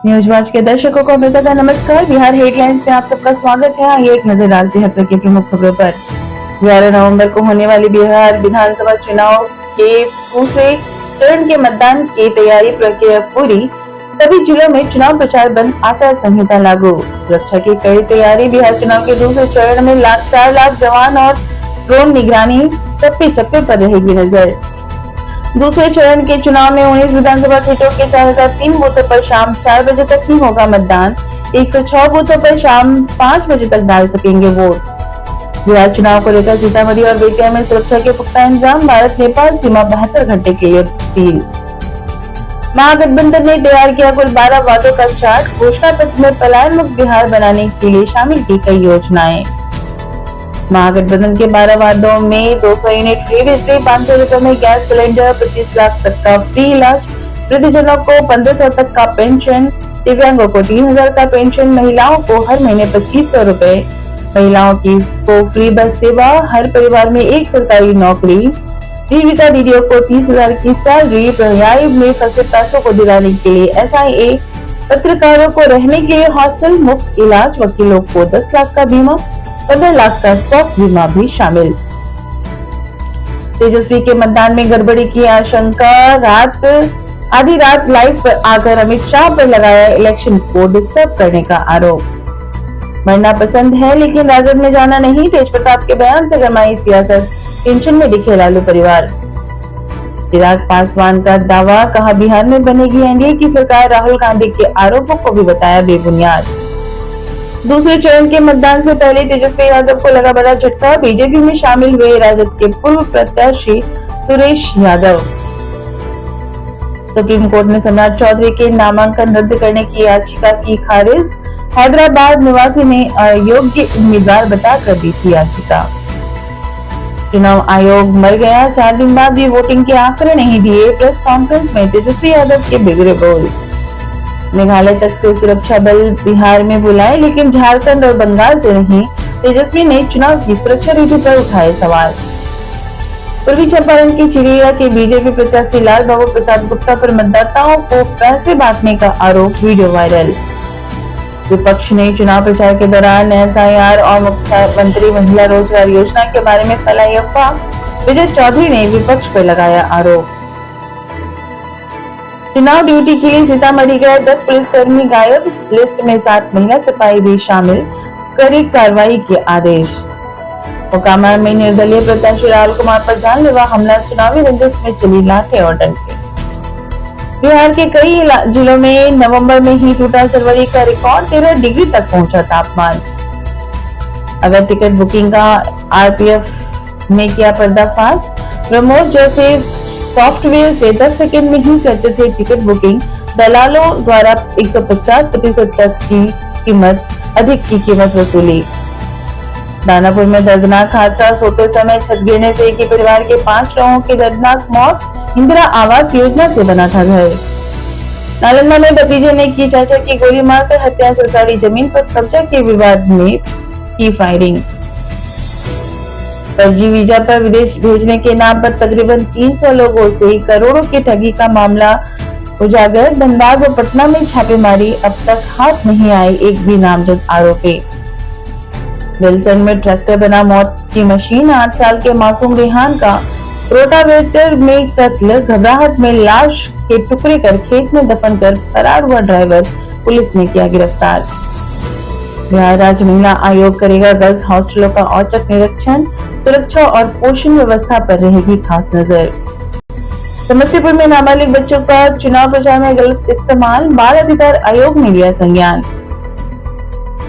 News watch के दर्शकों को अमृता का नमस्कार। बिहार हेडलाइंस में आप सबका स्वागत है। आइए एक नजर डालते हैं की प्रमुख खबरों पर। 11 नवंबर को होने वाली बिहार विधानसभा चुनाव के दूसरे चरण के मतदान की तैयारी प्रक्रिया पूरी। सभी जिलों में चुनाव प्रचार बंद, आचार संहिता लागू। सुरक्षा की कड़ी तैयारी। बिहार चुनाव के दूसरे चरण में 4 लाख जवान और ड्रोन निगरानी चप्पे चप्पे पर रहेगी नजर। दूसरे चरण के चुनाव में 19 विधानसभा सीटों के 4003 बूथों पर शाम 4 बजे तक ही होगा मतदान। 106 बूथों पर शाम 5 बजे तक डाल सकेंगे वोट। बिहार चुनाव को लेकर सीतामढ़ी और बेतिया में सुरक्षा के पुख्ता इंतजाम। भारत नेपाल सीमा 72 घंटे के लिए सील। महागठबंधन ने तैयार किया कुल 12 वादों का चार्ट। घोषणा पत्र में पलायन मुक्त बिहार बनाने के लिए शामिल की कई योजनाएं। महागठबंधन के 12 वादों में 200 यूनिट फ्री बिजली, 500 रुपए में गैस सिलेंडर, 25 लाख तक का फ्री इलाज, वृद्धजनों को 1500 तक का पेंशन, दिव्यांगों को 3000 का पेंशन, महिलाओं को हर महीने 2500 रुपए, महिलाओं को फ्री बस सेवा, हर परिवार में एक सरकारी नौकरी, जीविका दीदियों को 30,000 की सैलरी, पर्याय में फंसे पैसों को दिलाने के लिए SIA, पत्रकारों को रहने के लिए हॉस्टल, मुफ्त इलाज, वकीलों को 10 लाख का बीमा, 15 लाख का स्वास्थ्य बीमा भी शामिल। तेजस्वी के मतदान में गड़बड़ी की आशंका। आधी रात लाइव पर आकर अमित शाह पर लगाया इलेक्शन को डिस्टर्ब करने का आरोप। मरना पसंद है लेकिन राजद में जाना नहीं। तेज प्रताप के बयान से गरमाई सियासत। टेंशन में दिखे लालू परिवार। चिराग पासवान का दावा। कहा बिहार में बनेगी एनडीए की सरकार। राहुल गांधी के आरोपों को भी बताया बेबुनियाद। दूसरे चरण के मतदान से पहले तेजस्वी यादव को लगा बड़ा झटका। बीजेपी में शामिल हुए राजद के पूर्व प्रत्याशी सुरेश यादव। सुप्रीम कोर्ट ने सम्राट चौधरी के नामांकन रद्द करने की याचिका की खारिज। हैदराबाद निवासी ने अयोग्य उम्मीदवार बताकर दी थी याचिका। चुनाव आयोग मर गया। 4 दिन बाद भी वोटिंग के आंकड़े नहीं दिए। प्रेस कॉन्फ्रेंस में तेजस्वी यादव के बिगड़े बोल। मेघालय तक से सुरक्षा बल बिहार में बुलाए लेकिन झारखंड और बंगाल से नहीं। तेजस्वी ने चुनाव की सुरक्षा नीति पर उठाए सवाल। पूर्वी चंपारण की चिड़िया के बीजेपी प्रत्याशी लाल बाबू प्रसाद गुप्ता पर मतदाताओं को पैसे बांटने का आरोप। Video viral. विपक्ष ने चुनाव प्रचार के दौरान SIR और मुख्यमंत्री महिला रोजगार योजना के बारे में फैलाई अफवाह। विजय चौधरी ने विपक्ष पर लगाया आरोप। चुनाव ड्यूटी के लिए सीतामढ़ी गए 10 पुलिसकर्मी गायब। लिस्ट में 7 महिला सिपाही भी शामिल। कड़ी कार्रवाई के आदेश। मोकामा में निर्दलीय प्रत्याशी राहुल कुमार पर जानलेवा हमला। चुनावी रंजिश में चली लाठें और डंडे। बिहार के कई जिलों में नवंबर में ही टूटा जनवरी का रिकॉर्ड। 13 डिग्री तक पहुंचा तापमान। अगर टिकट बुकिंग का RPF ने किया पर्दाफाश। ब्रह्मोस जैसे सॉफ्टवेयर से 10 सेकंड में ही करते थे टिकट बुकिंग। दलालों द्वारा 150% तक की कीमत अधिक की कीमत वसूली। दानापुर में दर्दनाक हादसा। सोते समय छत गिरने से एक ही परिवार के 5 लोगों की दर्दनाक मौत। इंदिरा आवास योजना से बना था घर। नालंदा में भतीजे ने की चाचा की गोली मारकर हत्या। सरकारी जमीन पर कब्जा के विवाद में की फायरिंग। फर्जी वीजा पर विदेश भेजने के नाम पर तकरीबन 300 लोगों से करोड़ों की ठगी का मामला उजागर। धनबाद व पटना में छापेमारी। अब तक हाथ नहीं आए एक भी नामजद आरोपी। विल्सन में ट्रैक्टर बना मौत की मशीन। 8 साल के मासूम रेहान का रोटावेटर में कत्ल। घबराहट में लाश के टुकड़े कर खेत में दफन कर फरार हुआ ड्राइवर। पुलिस ने किया गिरफ्तार। बिहार राज्य महिला आयोग करेगा गर्ल्स हॉस्टलों का औचक निरीक्षण। सुरक्षा और पोषण व्यवस्था पर रहेगी खास नजर। समस्तीपुर में नाबालिग बच्चों का चुनाव प्रचार में गलत इस्तेमाल। बाल अधिकार आयोग ने लिया संज्ञान।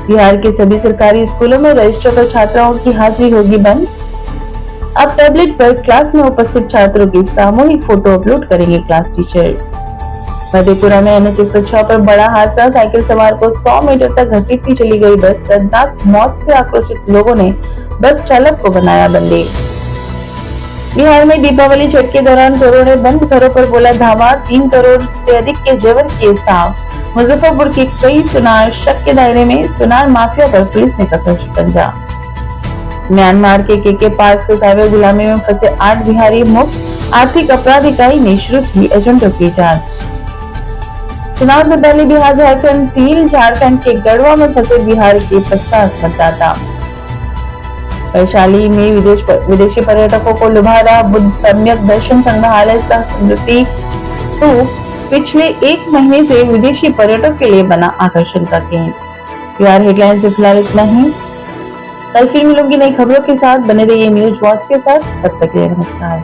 बिहार के सभी सरकारी स्कूलों में रजिस्टर पर छात्राओं की हाजिरी होगी बंद। अब टैबलेट पर क्लास में उपस्थित छात्रों की सामूहिक फोटो अपलोड करेंगे क्लास टीचर। मधेपुरा में NH 106 पर बड़ा हादसा। साइकिल सवार को 100 मीटर तक घसीटती चली गई बस। दर्दनाक मौत से आक्रोशित लोगों ने बस चालक को बनाया बंदी। बिहार में दीपावली छठ के दौरान चोरों ने बंद घरों पर बोला धावा। 3 करोड़ से अधिक के जेवर किए साफ। मुजफ्फरपुर के कई सुनार शक के दायरे में। सुनार माफिया पर पुलिस ने कसा शिकंजा। म्यांमार के KK पार्क से साइबर गुलामी में फंसे 8 बिहारी मुक्त। आर्थिक अपराध इकाई ने शुरू की एजेंटों की जांच। चुनाव से पहले बिहार झारखंड सील, झारखंड के गढ़वा में फंसे बिहार के 50 मतदाता। वैशाली में विदेशी पर्यटकों को लुभा रहा बुद्ध सम्यक दर्शन संग्रहालय सह स्मृति स्तूप पिछले 1 महीने से विदेशी पर्यटकों के लिए बना आकर्षण का केंद्र। बिहार हेडलाइंस में फिलहाल इतना ही। कल फिर मिलूंगी नई खबरों के साथ, बने रहिए न्यूज वॉच के साथ। तब तक के लिए नमस्कार।